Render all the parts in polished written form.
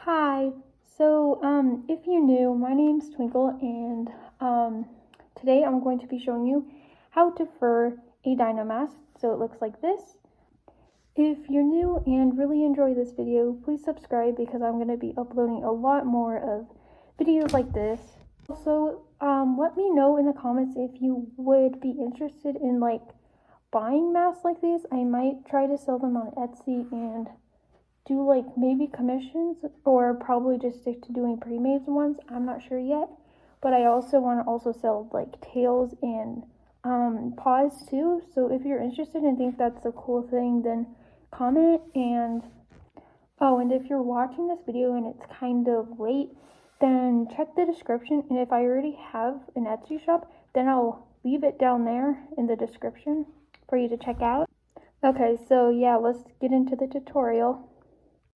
Hi. If you're new, my name's Twinkle, and today I'm going to be showing you how to fur a dino mask. So it looks like this. If you're new and really enjoy this video, please subscribe because I'm going to be uploading a lot more of videos like this. Also, let me know in the comments if you would be interested in buying masks like these. I might try to sell them on Etsy and do maybe commissions, or probably just stick to doing pre-made ones. I'm not sure yet, but I also want to sell tails and paws too. So if you're interested and think that's a cool thing, then comment. And if you're watching this video and it's kind of late, then check the description, and if I already have an Etsy shop, then I'll leave it down there in the description for you to check out. Okay, so yeah, let's get into the tutorial.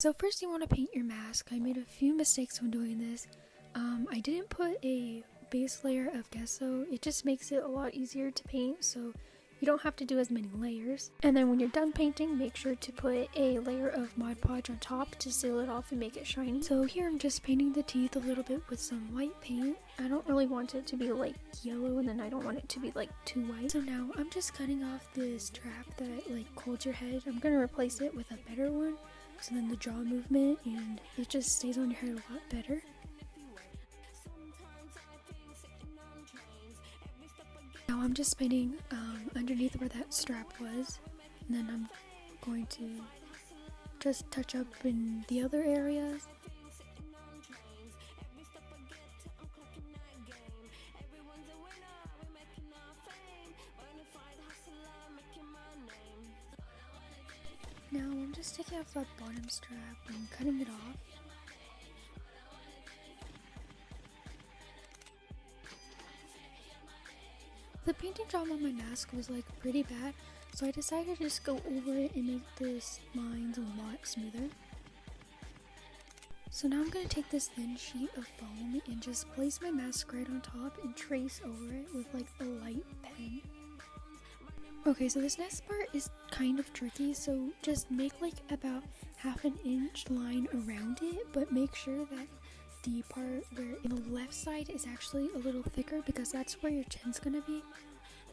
So first you want to paint your mask. I made a few mistakes when doing this. I didn't put a base layer of gesso. It just makes it a lot easier to paint, so you don't have to do as many layers. And then when you're done painting, make sure to put a layer of Mod Podge on top to seal it off and make it shiny. So here I'm just painting the teeth a little bit with some white paint. I don't really want it to be yellow, and then I don't want it to be too white. So now I'm just cutting off this strap that holds your head. I'm gonna replace it with a better one, so then the jaw movement and it just stays on your head a lot better. Now I'm just painting underneath where that strap was, and then I'm going to just touch up in the other areas. Now I'm just taking off that bottom strap and cutting it off. The painting job on my mask was pretty bad, so I decided to just go over it and make this lines a lot smoother. So now I'm going to take this thin sheet of foam and just place my mask right on top and trace over it with a light pen. Okay, so this next part is kind of tricky, so just make about half an inch line around it, but make sure that the part where in the left side is actually a little thicker, because that's where your chin's gonna be.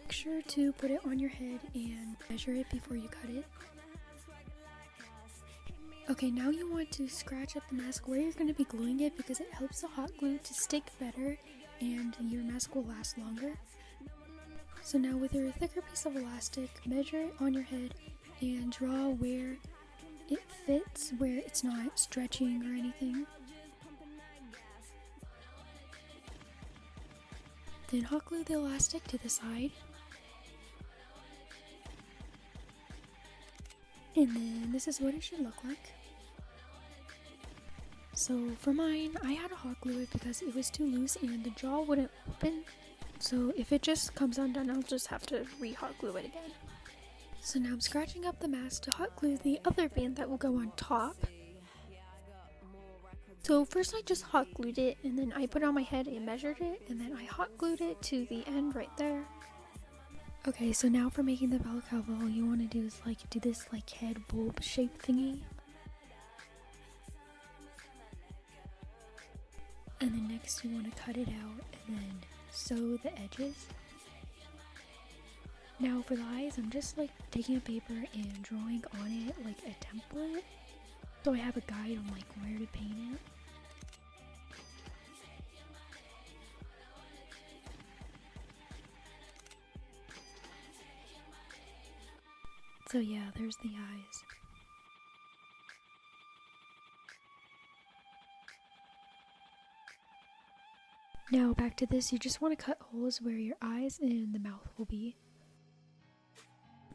Make sure to put it on your head and measure it before you cut it. Okay, now you want to scratch up the mask where you're going to be gluing it, because it helps the hot glue to stick better and your mask will last longer. So now with your thicker piece of elastic, measure it on your head and draw where it fits, where it's not stretching or anything. Then hot glue the elastic to the side. And then this is what it should look like. So for mine, I had to hot glue it because it was too loose and the jaw wouldn't open. So if it just comes undone, I'll just have to re-hot glue it again. So now I'm scratching up the mask to hot glue the other band that will go on top. So first I just hot glued it, and then I put it on my head and measured it, and then I hot glued it to the end right there. Okay, so now for making the balaclava, all you want to do is do this head bulb shape thingy. And then next you want to cut it out and then sew the edges. Now for the eyes, I'm just taking a paper and drawing on it a template, so I have a guide on where to paint it. So yeah, there's the eyes. Now back to this, you just want to cut holes where your eyes and the mouth will be.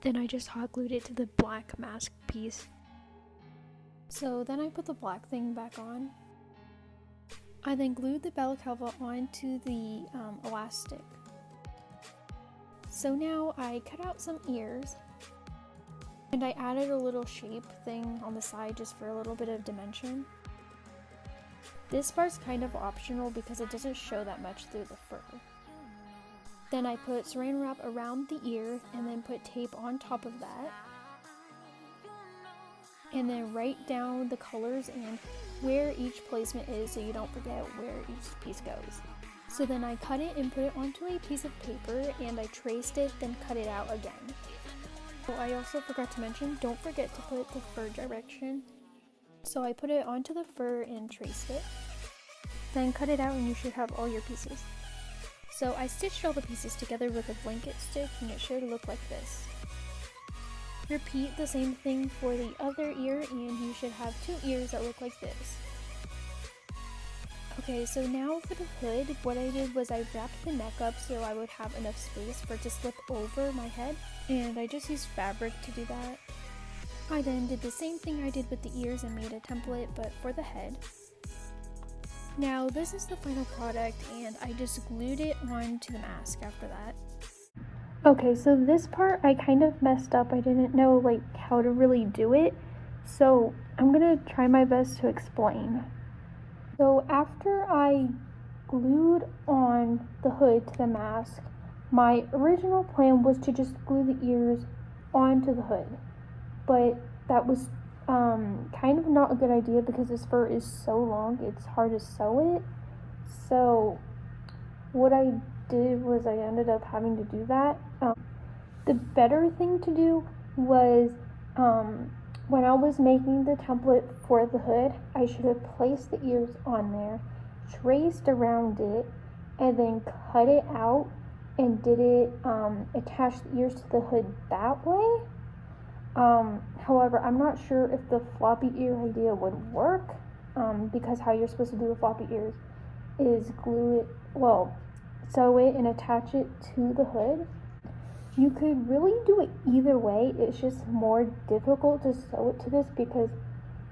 Then I just hot glued it to the black mask piece. So then I put the black thing back on. I then glued the balaclava onto the elastic. So now I cut out some ears, and I added a little shape thing on the side just for a little bit of dimension. This part's kind of optional because it doesn't show that much through the fur. Then I put saran wrap around the ear and then put tape on top of that. And then write down the colors and where each placement is so you don't forget where each piece goes. So then I cut it and put it onto a piece of paper and I traced it, then cut it out again. So I also forgot to mention, don't forget to put the fur direction. So I put it onto the fur and traced it. Then cut it out and you should have all your pieces. So I stitched all the pieces together with a blanket stitch and it should look like this. Repeat the same thing for the other ear and you should have 2 ears that look like this. Okay, so now for the hood, what I did was I wrapped the neck up so I would have enough space for it to slip over my head, and I just used fabric to do that. I then did the same thing I did with the ears and made a template, but for the head. Now this is the final product and I just glued it onto the mask after that. Okay, so this part I kind of messed up. I didn't know like how to really do it, so I'm gonna try my best to explain. So after I glued on the hood to the mask, my original plan was to just glue the ears onto the hood, but that was kind of not a good idea because this fur is so long, it's hard to sew it. So what I did was I ended up having to do that. The better thing to do was when I was making the template for the hood, I should have placed the ears on there, traced around it, and then cut it out and did it attach the ears to the hood that way. However, I'm not sure if the floppy ear idea would work because how you're supposed to do the floppy ears is glue it, well, sew it and attach it to the hood. You could really do it either way, it's just more difficult to sew it to this because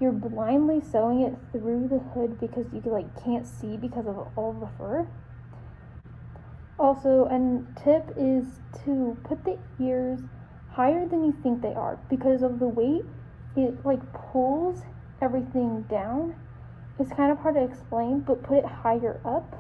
you're blindly sewing it through the hood because you can't see because of all the fur. Also, a tip is to put the ears higher than you think they are because of the weight. It pulls everything down. It's kind of hard to explain, but put it higher up.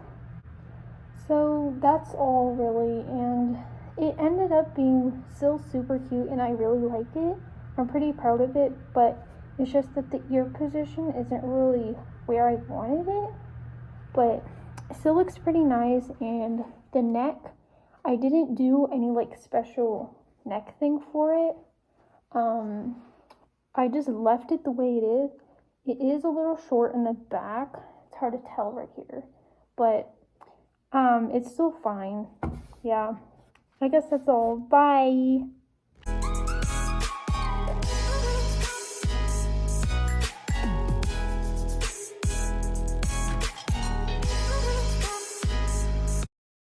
So that's all really, and it ended up being still super cute and I really like it. I'm pretty proud of it, but it's just that the ear position isn't really where I wanted it, but it still looks pretty nice. And the neck, I didn't do any special neck thing for it. I just left it the way it is. It is a little short in the back. It's hard to tell right here, but it's still fine. Yeah, I guess that's all. Bye.